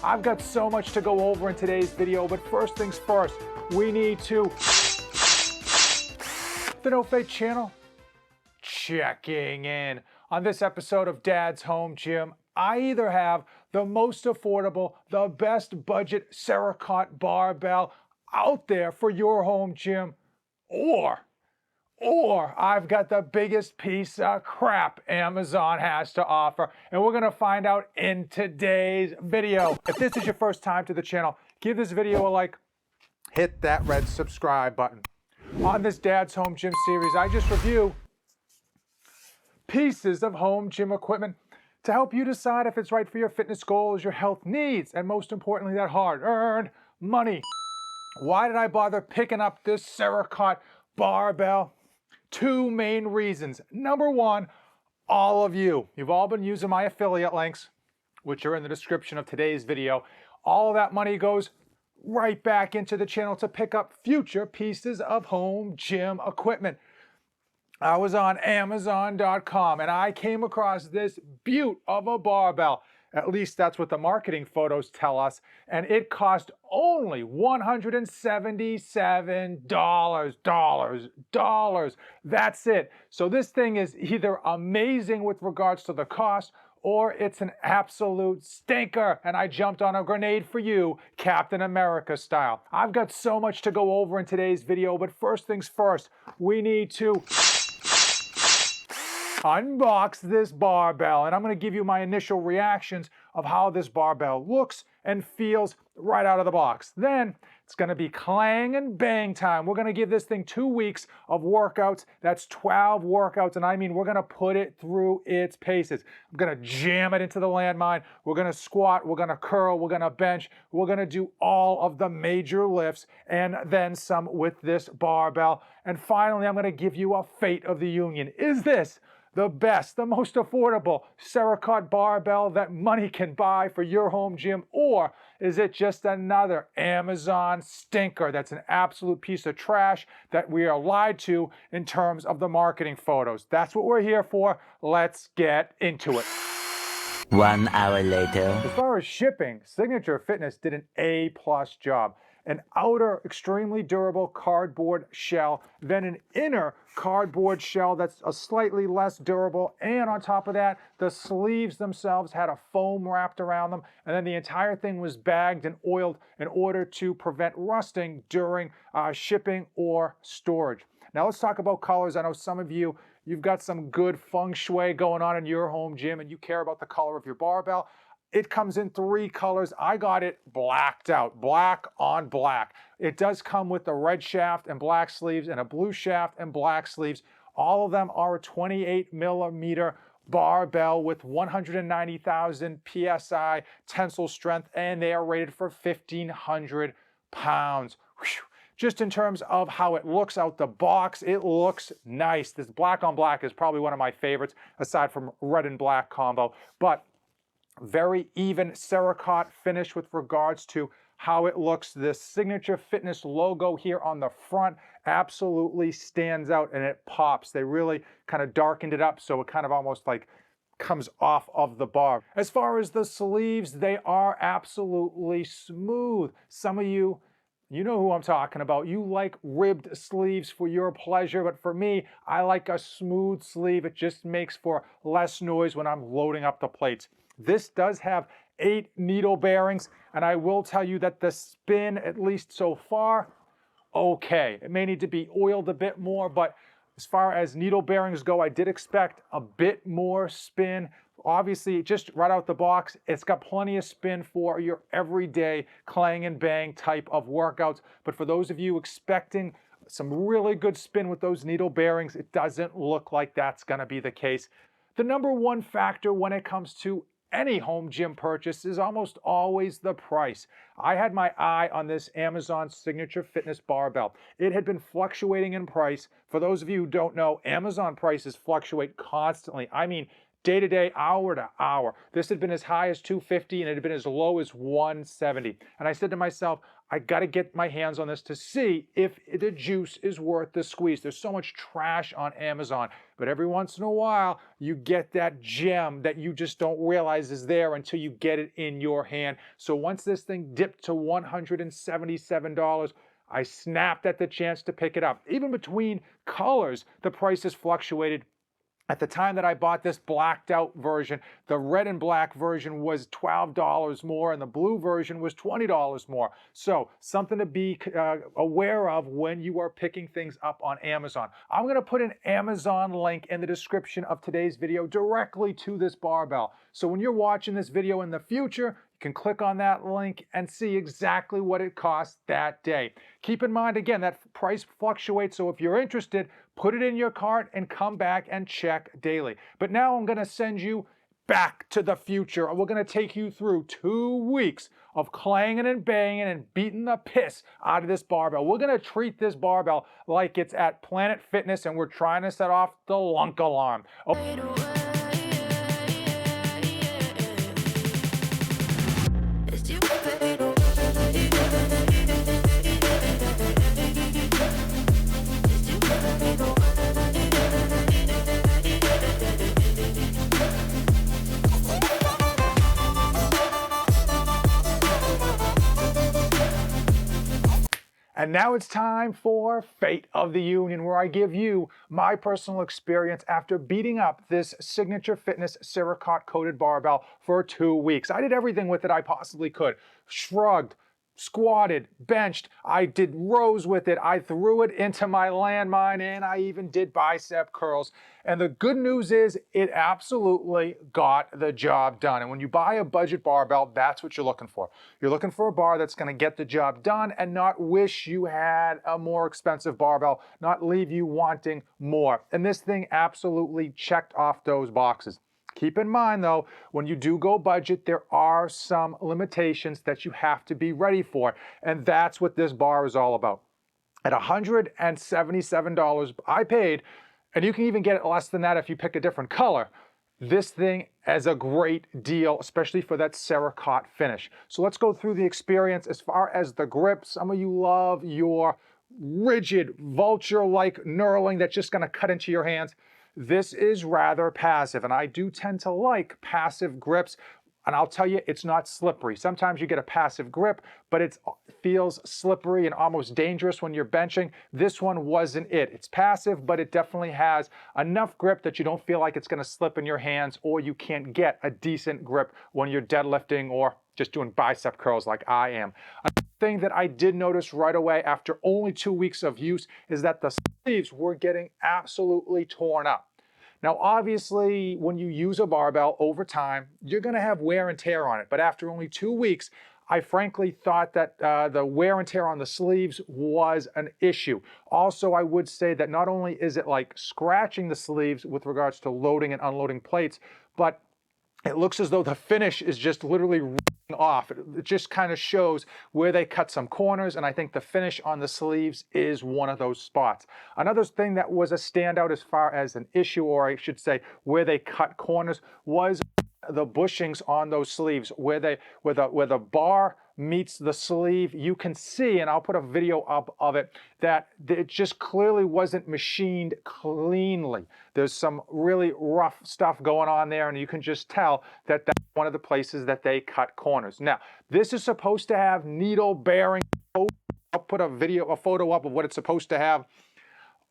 I've got so much to go over in today's video, but first things first, we need to the No Fake channel checking in. On this episode of Dad's Home Gym, I either have the most affordable, the best budget Cerakote barbell out there for your home gym, or I've got the biggest piece of crap Amazon has to offer, and we're gonna find out in today's video. If this is your first time to the channel, give this video a like, hit that red subscribe button. On this Dad's Home Gym series, I just review pieces of home gym equipment to help you decide if it's right for your fitness goals, your health needs, and most importantly, that hard-earned money. Why did I bother picking up this Cerakote barbell? Two main reasons. Number one, all of you've all been using my affiliate links, which are in the description of today's video. All of that money goes right back into the channel to pick up future pieces of home gym equipment. I was on Amazon.com and I came across this beaut of a barbell. At least that's what the marketing photos tell us. And it cost only $177. That's it. So this thing is either amazing with regards to the cost, or it's an absolute stinker, and I jumped on a grenade for you, Captain America style. I've got so much to go over in today's video, but first things first, we need to unbox this barbell, and I'm going to give you my initial reactions of how this barbell looks and feels right out of the box. Then it's going to be clang and bang time. We're going to give this thing 2 weeks of workouts. That's 12 workouts, and I mean we're going to put it through its paces. I'm going to jam it into the landmine. We're going to squat, we're going to curl, we're going to bench, we're going to do all of the major lifts and then some with this barbell. And finally, I'm going to give you a fate of the union. Is this the best, the most affordable Cerakote barbell that money can buy for your home gym, or is it just another Amazon stinker that's an absolute piece of trash that we are lied to in terms of the marketing photos? That's what we're here for. Let's get into it. 1 hour later. As far as shipping, Signature Fitness did an A+ job. An outer, extremely durable cardboard shell, then an inner cardboard shell that's a slightly less durable, and on top of that, the sleeves themselves had a foam wrapped around them, and then the entire thing was bagged and oiled in order to prevent rusting during shipping or storage. Now let's talk about colors. I know some of you've got some good feng shui going on in your home gym and you care about the color of your barbell. It comes in 3 colors. I got it blacked out, black on black. It does come with a red shaft and black sleeves and a blue shaft and black sleeves. All of them are a 28 millimeter barbell with 190,000 PSI tensile strength, and they are rated for 1,500 pounds. Whew. Just in terms of how it looks out the box, it looks nice. This black on black is probably one of my favorites, aside from red and black combo. But very even Cerakote finish with regards to how it looks. This Signature Fitness logo here on the front absolutely stands out and it pops. They really kind of darkened it up so it kind of almost like comes off of the bar. As far as the sleeves, they are absolutely smooth. Some of you know who I'm talking about. You like ribbed sleeves for your pleasure, but for me, I like a smooth sleeve. It just makes for less noise when I'm loading up the plates. This does have 8 needle bearings, and I will tell you that the spin, at least so far, okay. It may need to be oiled a bit more, but as far as needle bearings go, I did expect a bit more spin. Obviously, just right out the box, it's got plenty of spin for your everyday clang and bang type of workouts. But for those of you expecting some really good spin with those needle bearings, it doesn't look like that's going to be the case. The number one factor when it comes to any home gym purchase is almost always the price. I had my eye on this Amazon Signature Fitness barbell. It had been fluctuating in price. For those of you who don't know, Amazon prices fluctuate constantly. I mean, day to day, hour to hour. This had been as high as 250 and it had been as low as 170. And I said to myself, I got to get my hands on this to see if the juice is worth the squeeze. There's so much trash on Amazon, but every once in a while, you get that gem that you just don't realize is there until you get it in your hand. So once this thing dipped to $177, I snapped at the chance to pick it up. Even between colors, the prices fluctuated. At the time that I bought this blacked out version, the red and black version was $12 more and the blue version was $20 more. So something to be aware of when you are picking things up on Amazon. I'm going to put an Amazon link in the description of today's video directly to this barbell. So when you're watching this video in the future, you can click on that link and see exactly what it cost that day. Keep in mind, again, that price fluctuates, so if you're interested, put it in your cart and come back and check daily. But now I'm going to send you back to the future. We're going to take you through 2 weeks of clanging and banging and beating the piss out of this barbell. We're going to treat this barbell like it's at Planet Fitness and we're trying to set off the lunk alarm. And now it's time for Fate of the Union, where I give you my personal experience after beating up this Signature Fitness Cerakote coated barbell for 2 weeks. I did everything with it I possibly could. Shrugged, squatted, benched, I did rows with it, I threw it into my landmine, and I even did bicep curls. And the good news is it absolutely got the job done. And when you buy a budget barbell, that's what you're looking for. You're looking for a bar that's going to get the job done and not wish you had a more expensive barbell, not leave you wanting more. And this thing absolutely checked off those boxes. Keep in mind though, when you do go budget, there are some limitations that you have to be ready for. And that's what this bar is all about. At $177 I paid, and you can even get it less than that if you pick a different color. This thing is a great deal, especially for that Cerakote finish. So let's go through the experience as far as the grip. Some of you love your rigid, vulture-like knurling that's just gonna cut into your hands. This is rather passive, and I do tend to like passive grips, and I'll tell you, it's not slippery. Sometimes you get a passive grip, but it feels slippery and almost dangerous when you're benching. This one wasn't it. It's passive, but it definitely has enough grip that you don't feel like it's gonna slip in your hands, or you can't get a decent grip when you're deadlifting or just doing bicep curls like I am. Another thing that I did notice right away after only 2 weeks of use is that the sleeves were getting absolutely torn up. Now, obviously, when you use a barbell over time, you're gonna have wear and tear on it. But after only 2 weeks, I frankly thought that the wear and tear on the sleeves was an issue. Also, I would say that not only is it like scratching the sleeves with regards to loading and unloading plates, but it looks as though the finish is just literally ripping off. It just kind of shows where they cut some corners, and I think the finish on the sleeves is one of those spots. Another thing that was a standout as far as an issue, or I should say where they cut corners, was the bushings on those sleeves. Where the bar meets the sleeve, you can see, and I'll put a video up of it, that it just clearly wasn't machined cleanly. There's some really rough stuff going on there, and you can just tell that that's one of the places that they cut corners. Now, this is supposed to have needle bearing. I'll put a photo up of what it's supposed to have.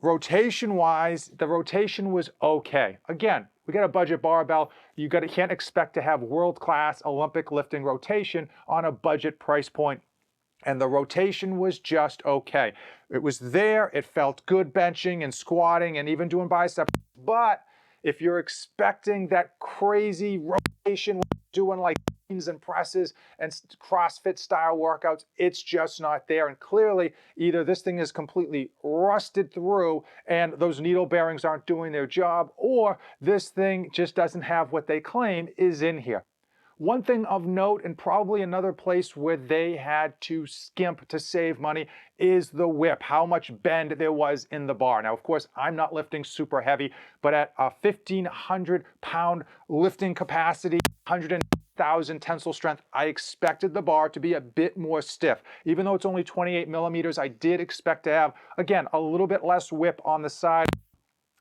Rotation-wise, the rotation was okay. Again, we got a budget barbell. You can't expect to have world-class Olympic lifting rotation on a budget price point. And the rotation was just okay. It was there, it felt good benching and squatting and even doing biceps. But if you're expecting that crazy rotation, doing like cleans and presses and CrossFit style workouts, it's just not there. And clearly, either this thing is completely rusted through and those needle bearings aren't doing their job, or this thing just doesn't have what they claim is in here. One thing of note, and probably another place where they had to skimp to save money, is the whip, how much bend there was in the bar. Now, of course, I'm not lifting super heavy, but at a 1,500 pound lifting capacity, 100,000 tensile strength, I expected the bar to be a bit more stiff. Even though it's only 28 millimeters, I did expect to have, again, a little bit less whip on the side.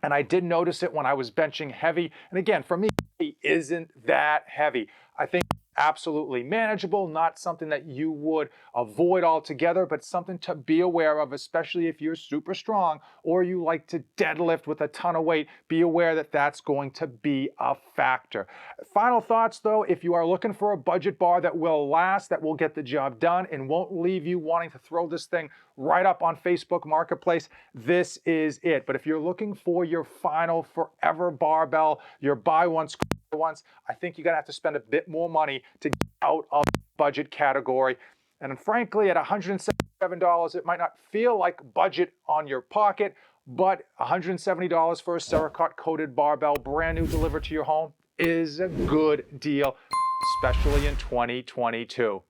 And I did notice it when I was benching heavy. And again, for me, it isn't that heavy. I think absolutely manageable, not something that you would avoid altogether, but something to be aware of, especially if you're super strong or you like to deadlift with a ton of weight. Be aware that that's going to be a factor. Final thoughts though, if you are looking for a budget bar that will last, that will get the job done and won't leave you wanting to throw this thing right up on Facebook Marketplace, this is it. But if you're looking for your final forever barbell, your buy once, I think you're gonna have to spend a bit more money to get out of the budget category. And frankly, at $177, it might not feel like budget on your pocket, but $170 for a Cerakote coated barbell, brand new, delivered to your home, is a good deal, especially in 2022.